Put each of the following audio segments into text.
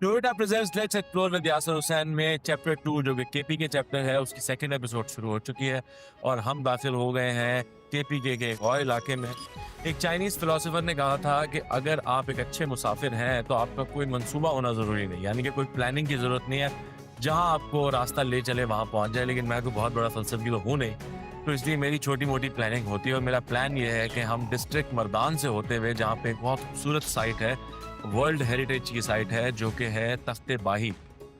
Toyota presents let's explore with Yasir Hussain में chapter 2 जो कि केपी के चैप्टर है उसकी सेकंड एपिसोड शुरू हो चुकी है और हम दाखिल हो गए हैं केपी के एक और इलाके में। एक चाइनीज़ फिलोसोफर ने कहा था कि अगर आप एक अच्छे मुसाफिर हैं तो आपका कोई मंसूबा होना ज़रूरी नहीं, यानी कि कोई प्लानिंग की ज़रूरत नहीं है, जहाँ आपको रास्ता ले चले वहाँ पहुँच जाए। लेकिन मैं कोई बहुत बड़ा फलसफी तो हूँ नहीं, तो इसलिए मेरी छोटी मोटी प्लानिंग होती है और मेरा प्लान ये है कि हम डिस्ट्रिक्ट मर्दान से होते हुए, जहाँ पे एक बहुत खूबसूरत साइट है, वर्ल्ड हेरिटेज की साइट है जो कि है तख्ते बाही,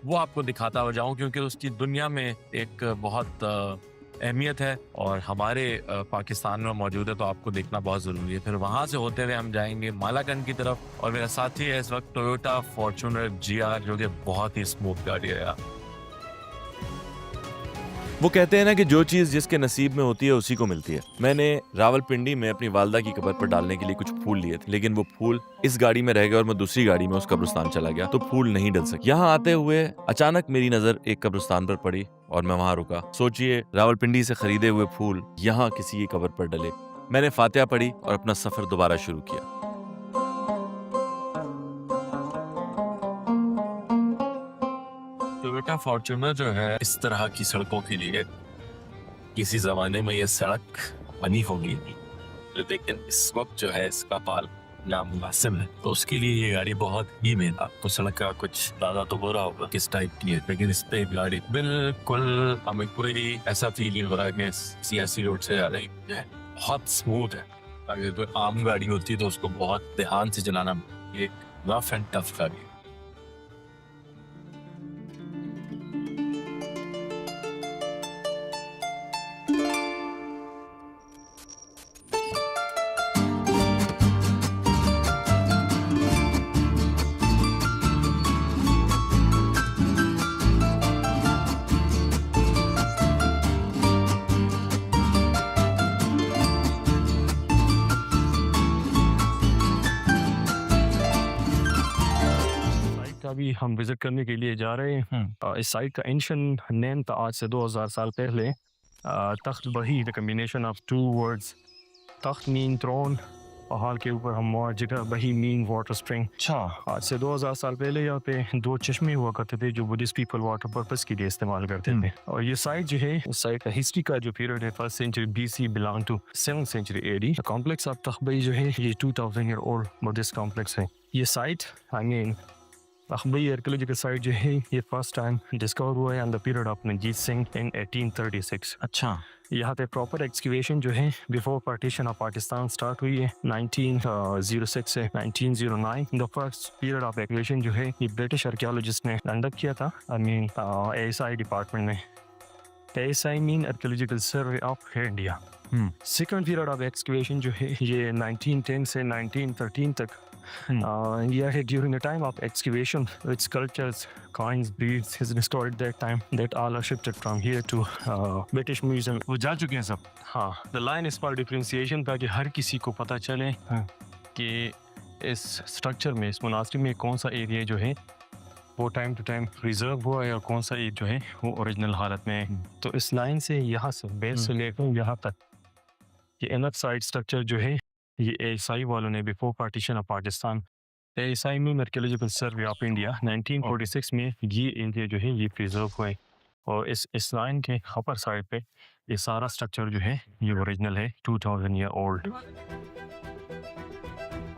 वो आपको दिखाता हो जाऊं क्योंकि उसकी दुनिया में एक बहुत अहमियत है और हमारे पाकिस्तान में मौजूद है, तो आपको देखना बहुत ज़रूरी है। फिर वहाँ से होते हुए हम जाएंगे मालाकंड की तरफ और मेरा साथी है इस वक्त टोयोटा फॉर्च्यूनर GR जो कि बहुत ही स्मूथ गाड़ी है यार। वो कहते हैं ना कि जो चीज जिसके नसीब में होती है उसी को मिलती है। मैंने रावलपिंडी में अपनी वालदा की कब्र पर डालने के लिए कुछ फूल लिए थे, लेकिन वो फूल इस गाड़ी में रह गए और मैं दूसरी गाड़ी में उस कब्रिस्तान चला गया तो फूल नहीं डल सके। यहाँ आते हुए अचानक मेरी नजर एक कब्रिस्तान पर पड़ी और मैं वहां रुका। सोचिए, रावलपिंडी से खरीदे हुए फूल यहाँ किसी की कब्र पर डले। मैंने फातिहा पढ़ी और अपना सफर दोबारा शुरू किया। टोयोटा फॉर्च्यूनर जो है इस तरह की सड़कों के लिए किसी जमाने में ये सड़क बनी होगी, लेकिन इस वक्त जो है इसका पाल नामुनासिब है, तो उसके लिए ये गाड़ी बहुत ही महंगा। आपको सड़क का कुछ दादा तो बुरा होगा किस टाइप की है, लेकिन इस पे गाड़ी बिल्कुल हमें कोई ऐसा फील नहीं हो रहा है कि सियासी रोड से जा रही है, बहुत स्मूथ है। अगर कोई आम गाड़ी होती तो उसको बहुत ध्यान से चलाना, ये रफ एंड टफ गाड़ी है। अभी हम विजिट करने के लिए जा रहे हैं। इस साइट का एंशिएंट नेम था आज से 2000 साल पहले Takht Bahi, the combination of two words. Takht mean throne, पहाड़ के ऊपर हम जगह, बही मीन वाटर स्प्रिंग। अच्छा, आज से 2000 साल पहले यहाँ पे 2 चश्मे हुआ करते थे जो बुद्धिस्ट पीपल वाटर पर्पस के लिए इस्तेमाल करते थे। और ये साइट जो है, इस साइट का हिस्ट्री का जो पीरियड है 1st century BC belong to 7th century AD। Complex of Takht Bahi जो है ये 2000 ईयर ओल्ड बुद्धिस्ट कॉम्प्लेक्स है। ये साइट आई मीन अखबई आर्कियोलॉजिकल साइट जो है ये फर्स्ट टाइम डिस्कवर हुआ है in the period of Manjeet Singh in 1836। अच्छा, यहाँ पे प्रॉपर एक्सक्यूवेशन जो है before partition of Pakistan start हुई है 1906 से 1909। The first period of excavation जो है ये ब्रिटिश आर्कियोलॉजिस्ट ने कंडक्ट किया था, आई मीन ASI डिपार्टमेंट में। ASI mean archaeological survey of India. Second period of excavation जो है ये 1910 से 1913 तक yeah, during the time of excavation, with sculptures, coins, beads is restored that time that all are shifted from here to British Museum. वो जा चुके हैं सब। हाँ, the line is for differentiation ताकि हर किसी को पता चले कि इस स्ट्रक्चर में, इस मुनासिब में कौन सा एरिया जो है वो टाइम टू टाइम रिजर्व हुआ है और कौन सा एरिया जो है वो ओरिजिनल हालत में है। तो इस लाइन से यहाँ से बेस से लेकर यहाँ तक ये इनर साइड स्ट्रक्चर जो है ये ASI वालों ने before partition of Pakistan, ASI में आर्कियोलॉजिकल सर्वे ऑफ इंडिया 1946 में ये एरिया जो है ये प्रिजर्व हुए और इस लाइन के अपर साइड पे ये सारा स्ट्रक्चर जो है ये ओरिजिनल है, 2000 ईयर ओल्ड।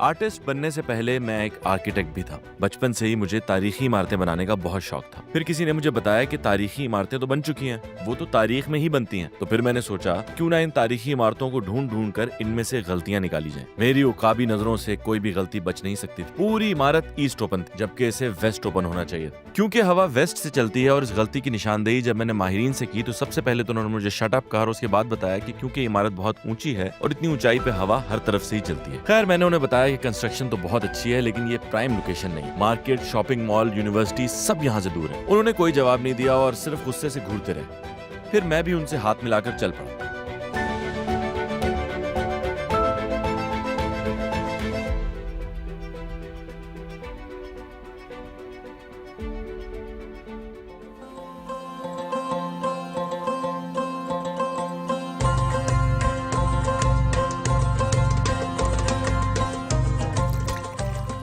आर्टिस्ट बनने से पहले मैं एक आर्किटेक्ट भी था। बचपन से ही मुझे तारीखी इमारतें बनाने का बहुत शौक था। फिर किसी ने मुझे बताया कि तारीखी इमारतें तो बन चुकी हैं, वो तो तारीख में ही बनती हैं। तो फिर मैंने सोचा क्यों ना इन तारीखी इमारतों को ढूंढ ढूंढ कर इनमें से गलतियां निकाली जाएं। मेरी उकाबी नजरों से कोई भी गलती बच नहीं सकती थी। पूरी इमारत ईस्ट ओपन थी जबकि इसे वेस्ट ओपन होना चाहिए, क्योंकि हवा वेस्ट से चलती है। और इस गलती की निशानदेही जब मैंने माहिरीन से की तो सबसे पहले तो उन्होंने मुझे शट अप कहा और उसके बाद बताया कि क्योंकि इमारत बहुत ऊंची है और इतनी ऊंचाई पे हवा हर तरफ से ही चलती है। खैर, मैंने उन्हें बताया कि कंस्ट्रक्शन तो बहुत अच्छी है लेकिन ये प्राइम लोकेशन नहीं। मार्केट, शॉपिंग मॉल, यूनिवर्सिटी सब यहाँ से दूर है। उन्होंने कोई जवाब नहीं दिया और सिर्फ गुस्से से घूरते रहे। फिर मैं भी उनसे हाथ मिलाकर चल पड़ा।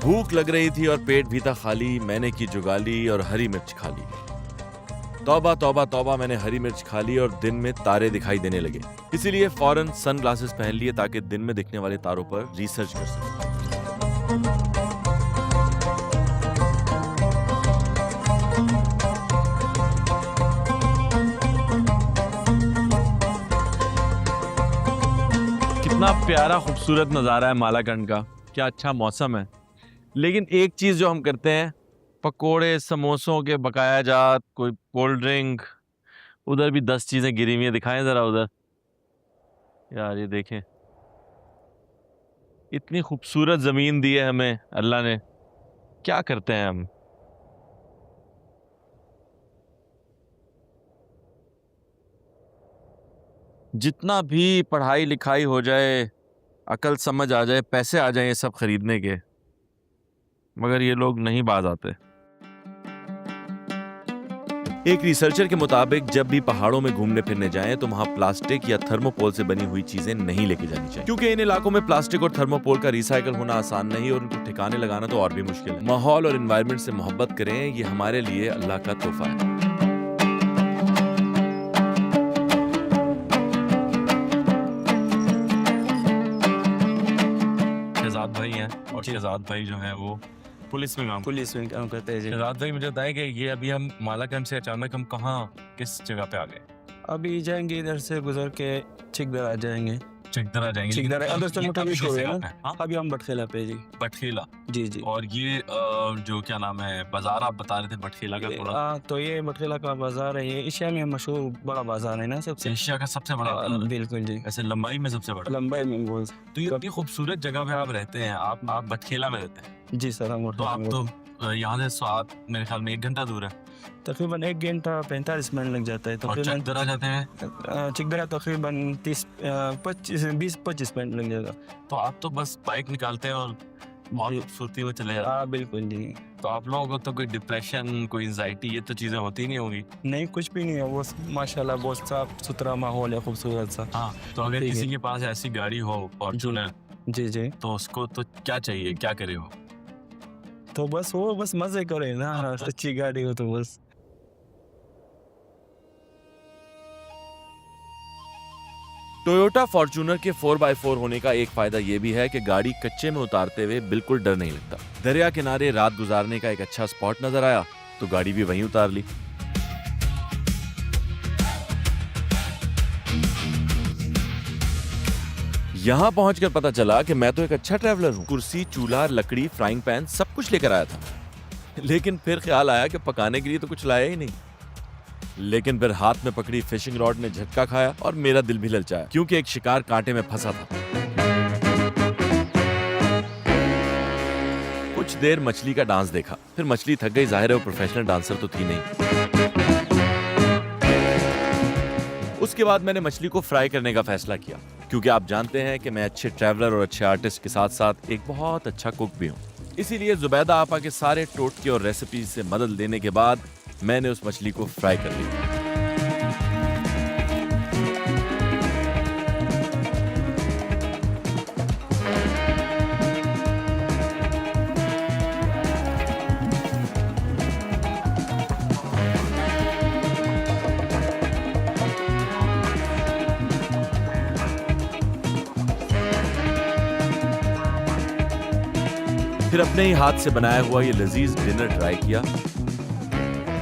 भूख लग रही थी और पेट भी था खाली। मैंने की जुगाली और हरी मिर्च खा ली। तौबा तौबा तौबा, मैंने हरी मिर्च खा ली और दिन में तारे दिखाई देने लगे। इसीलिए फौरन सनग्लासेस पहन लिए ताकि दिन में दिखने वाले तारों पर रिसर्च कर सकूं। कितना प्यारा खूबसूरत नज़ारा है मालाकंड का, क्या अच्छा मौसम है। लेकिन एक चीज़ जो हम करते हैं, पकोड़े समोसों के बकाया जात, कोई कोल्ड ड्रिंक, उधर भी 10 चीज़ें गिरी हुई हैं, दिखाएं ज़रा उधर। यार ये देखें, इतनी खूबसूरत ज़मीन दी है हमें अल्लाह ने, क्या करते हैं हम। जितना भी पढ़ाई लिखाई हो जाए, अकल समझ आ जाए, पैसे आ जाए ये सब खरीदने के, मगर ये लोग नहीं बाज आते। एक रिसर्चर के मुताबिक जब भी पहाड़ों में घूमने फिरने जाएं तो वहां प्लास्टिक या थर्मोपोल से बनी हुई चीजें नहीं लेके जानी चाहिए, क्योंकि इन इलाकों में प्लास्टिक और थर्मोपोल का रिसाइकल होना आसान नहीं और उनको ठिकाने लगाना तो और भी मुश्किल है। माहौल और एनवायरनमेंट से मोहब्बत करें, ये हमारे लिए अल्लाह का तोहफा है। शहजाद भाई हैं और शहजाद भाई जो है वो पुलिस में काम करते हैं जी। शहजाद भाई मुझे बताएं कि ये अभी हम मालाकंड से अचानक हम कहाँ किस जगह पे आ गए? अभी जाएंगे इधर से गुजर के चिकदर आ जाएंगे। चिकदरा जाएंगे। चिकदर अंदर से मोटा भी शो है ना। हाँ? अभी हम बटखेला पे जी। बटखेला। जी जी। और ये जो क्या नाम है बाजार आप बता रहे थे बटखेला का थोड़ा? तो ये बटखेला का बाजार है, ये एशिया में मशहूर बड़ा बाजार है ना सबसे। एशिया का सबसे बड़ा बाजार। बिल्कुल जी। ऐसे लंबाई में सबसे बड़ा? लंबाई में बोल। तो ये इतनी खूबसूरत जगह पे आप रहते हैं, आप बटखेला में रहते हैं? जी सर। हम तो आप तो यहाँ से मेरे ख्याल में 1 घंटा दूर है। तकरीबन 1 घंटा 45 मिनट लग जाता है। और चिकदरा जाते हैं? चिकदरा तकरीबन 20-25 मिनट लग जाएगा। तो आप तो बस बाइक निकालते हैं और बहुत खूबसूरती में चले जाते हैं। हाँ बिल्कुल जी। तो आप लोगों को तो कोई डिप्रेशन, कोई एंजाइटी, ये तो चीज़ें होती नहीं होंगी? नहीं, कुछ भी नहीं है, वो माशाल्लाह बहुत साफ सुथरा माहौल है, खूबसूरत सा। हाँ, तो अगर किसी के पास ऐसी गाड़ी हो फॉर्च्यूनर, जी जी, तो उसको तो क्या चाहिए, क्या करे हो? तो बस वो बस मजे करे ना, अच्छी गाड़ी हो तो बस। टोयोटा फॉर्च्यूनर के 4x4 होने का एक फायदा ये भी है कि गाड़ी कच्चे में उतारते हुए बिल्कुल डर नहीं लगता। दरिया किनारे रात गुजारने का एक अच्छा स्पॉट नजर आया तो गाड़ी भी वहीं उतार ली। यहाँ पहुंचकर पता चला कि मैं तो एक अच्छा ट्रैवलर हूँ। कुर्सी, चूल्हा, लकड़ी, फ्राइंग पैन सब कुछ लेकर आया था, लेकिन फिर ख्याल आया कि पकाने के लिए तो कुछ लाया ही नहीं। लेकिन फिर हाथ में पकड़ी फिशिंग रॉड ने झटका खाया और मेरा दिल भी ललचाया, क्योंकि एक शिकार कांटे में फंसा था। कुछ देर मछली का डांस देखा, फिर मछली थक गई, जाहिर है वो प्रोफेशनल डांसर तो थी नहीं। उसके बाद मैंने मछली को फ्राई करने का फैसला किया, क्योंकि आप जानते हैं कि मैं अच्छे ट्रैवलर और अच्छे आर्टिस्ट के साथ साथ एक बहुत अच्छा कुक भी हूँ। इसीलिए जुबैदा आपा के सारे टोटके और रेसिपीज से मदद लेने के बाद मैंने उस मछली को फ्राई कर लिया। फिर अपने ही हाथ से बनाया हुआ ये लजीज डिनर ट्राई किया।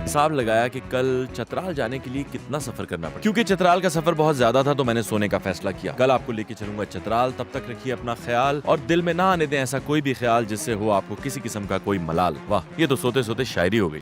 हिसाब लगाया कि कल चतराल जाने के लिए कितना सफर करना पड़ा। क्योंकि चतराल का सफर बहुत ज्यादा था तो मैंने सोने का फैसला किया। कल आपको लेके चलूंगा चतराल। तब तक रखिए अपना ख्याल और दिल में ना आने दें ऐसा कोई भी ख्याल जिससे हो आपको किसी किस्म का कोई मलाल। वाह, ये तो सोते सोते शायरी हो गई।